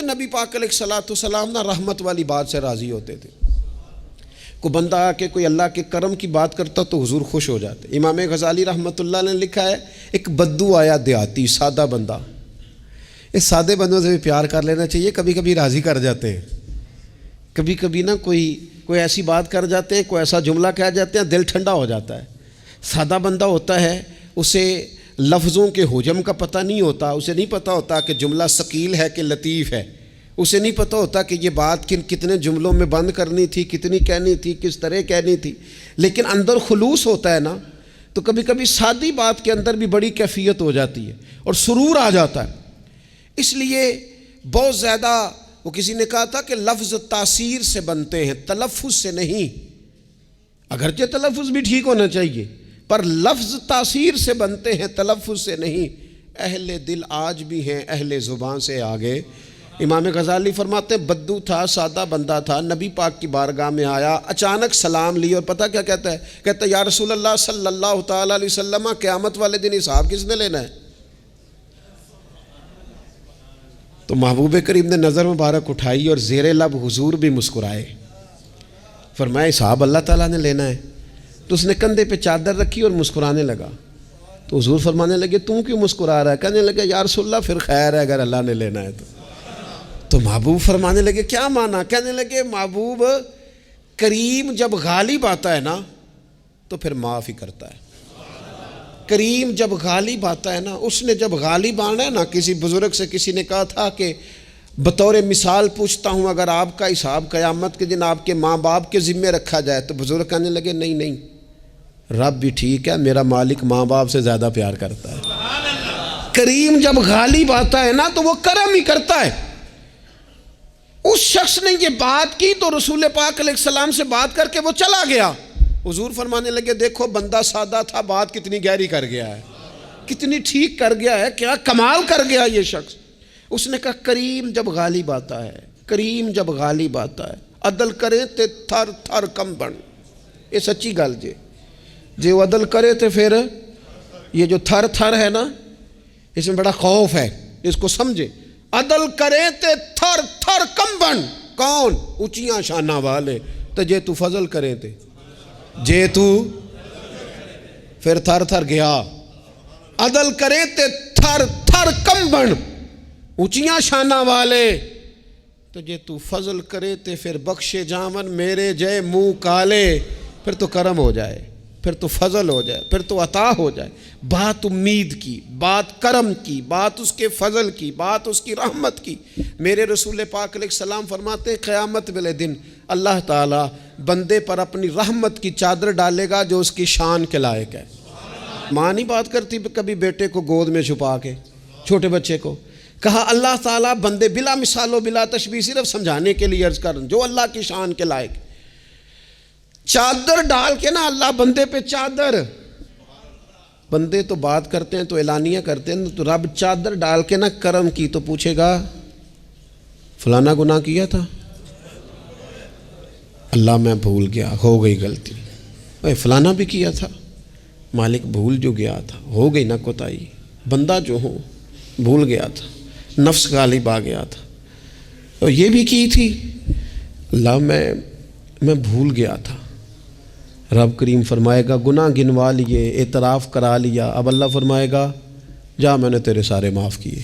نبی پاک علیہ الصلوۃ والسلام نا رحمت والی بات سے راضی ہوتے تھے. کوئی بندہ آ کے کوئی اللہ کے کرم کی بات کرتا تو حضور خوش ہو جاتے. امام غزالی رحمۃ اللہ نے لکھا ہے ایک بدو آیا دیہاتی سادہ بندہ. اس سادے بندوں سے بھی پیار کر لینا چاہیے, کبھی کبھی راضی کر جاتے ہیں, کبھی کبھی نا کوئی ایسی بات کر جاتے ہیں, کوئی ایسا جملہ کہہ جاتے ہیں, دل ٹھنڈا ہو جاتا ہے. سادہ بندہ ہوتا ہے, اسے لفظوں کے حجم کا پتہ نہیں ہوتا, اسے نہیں پتہ ہوتا کہ جملہ ثقیل ہے کہ لطیف ہے, اسے نہیں پتہ ہوتا کہ یہ بات کتنے جملوں میں بند کرنی تھی, کتنی کہنی تھی, کس طرح کہنی تھی. لیکن اندر خلوص ہوتا ہے نا, تو کبھی کبھی سادی بات کے اندر بھی بڑی کیفیت ہو جاتی ہے اور سرور آ جاتا ہے. اس لیے بہت زیادہ وہ کسی نے کہا تھا کہ لفظ تاثیر سے بنتے ہیں, تلفظ سے نہیں. اگرچہ تلفظ بھی ٹھیک ہونا چاہیے, پر لفظ تاثیر سے بنتے ہیں, تلفظ سے نہیں. اہل دل آج بھی ہیں اہل زبان سے آگے. امام غزالی فرماتے ہیں بدو تھا, سادہ بندہ تھا, نبی پاک کی بارگاہ میں آیا, اچانک سلام لی, اور پتہ کیا کہتا ہے؟ کہتا ہے یا رسول اللہ صلی اللہ تعالیٰ علیہ وسلم, قیامت والے دن حساب کس نے لینا ہے؟ تو محبوب کریم نے نظر مبارک اٹھائی اور زیر لب حضور بھی مسکرائے. فرمایا حساب اللہ تعالیٰ نے لینا ہے. تو اس نے کندھے پہ چادر رکھی اور مسکرانے لگا. تو حضور فرمانے لگے تم کیوں مسکرا رہا ہے؟ کہنے لگے یا رسول اللہ پھر خیر ہے اگر اللہ نے لینا ہے تو محبوب فرمانے لگے کیا مانا؟ کہنے لگے محبوب کریم جب غالب آتا ہے نا تو پھر معاف ہی کرتا ہے. کریم جب غالب آتا ہے نا, اس نے جب غالب آنا ہے نا, کسی بزرگ سے کسی نے کہا تھا کہ بطور مثال پوچھتا ہوں اگر آپ کا حساب قیامت کے دن آپ کے ماں باپ کے ذمے رکھا جائے, تو بزرگ کہنے لگے نہیں نہیں, رب بھی ٹھیک ہے, میرا مالک ماں باپ سے زیادہ پیار کرتا ہے. کریم جب غالب آتا ہے نا تو وہ کرم ہی کرتا ہے. اس شخص نے یہ بات کی تو رسول پاک علیہ السلام سے بات کر کے وہ چلا گیا. حضور فرمانے لگے دیکھو بندہ سادہ تھا, بات کتنی گہری کر گیا ہے, کتنی ٹھیک کر گیا ہے, کیا کمال کر گیا یہ شخص. اس نے کہا کریم جب غالب آتا ہے, کریم جب غالب آتا ہے, عدل کرے تے تھر تھر کم بن. یہ سچی گل جی وہ عدل کرے تے پھر یہ جو تھر تھر ہے نا, اس میں بڑا خوف ہے, اس کو سمجھے. عدل کرے تے تھر تھر کم بن. کون؟ اونچیاں شانہ والے. تو جے تو فضل کرے تے جے تو پھر تھر تھر گیا. عدل کرے تے تھر تھر کم بن, اونچیاں شانہ والے. تو جے تو فضل کرے تے پھر بخشے جامن میرے جے منہ کالے. پھر تو کرم ہو جائے, پھر تو فضل ہو جائے, پھر تو عطا ہو جائے. بات امید کی, بات کرم کی, بات اس کے فضل کی, بات اس کی رحمت کی. میرے رسول پاک علیہ السلام فرماتے ہیں قیامت والے دن اللہ تعالیٰ بندے پر اپنی رحمت کی چادر ڈالے گا جو اس کی شان کے لائق ہے. ماں نہیں بات کرتی کبھی بیٹے کو گود میں چھپا کے, چھوٹے بچے کو. کہا اللہ تعالیٰ بندے بلا مثال و بلا تشبیہ, صرف سمجھانے کے لیے عرض کر جو اللہ کی شان کے لائق, چادر ڈال کے نا اللہ بندے پہ چادر. بندے تو بات کرتے ہیں تو اعلانیہ کرتے ہیں, تو رب چادر ڈال کے نا کرم کی تو پوچھے گا فلانا گناہ کیا تھا, اللہ میں بھول گیا, ہو گئی غلطی. فلانا بھی کیا تھا, مالک بھول جو گیا تھا, ہو گئی نا کوتاہی. بندہ جو ہو بھول گیا تھا, نفس غالب آ گیا تھا, اور یہ بھی کی تھی اللہ میں بھول گیا تھا. رب کریم فرمائے گا گناہ گنوا لیے, اعتراف کرا لیا. اب اللہ فرمائے گا جا میں نے تیرے سارے معاف کیے.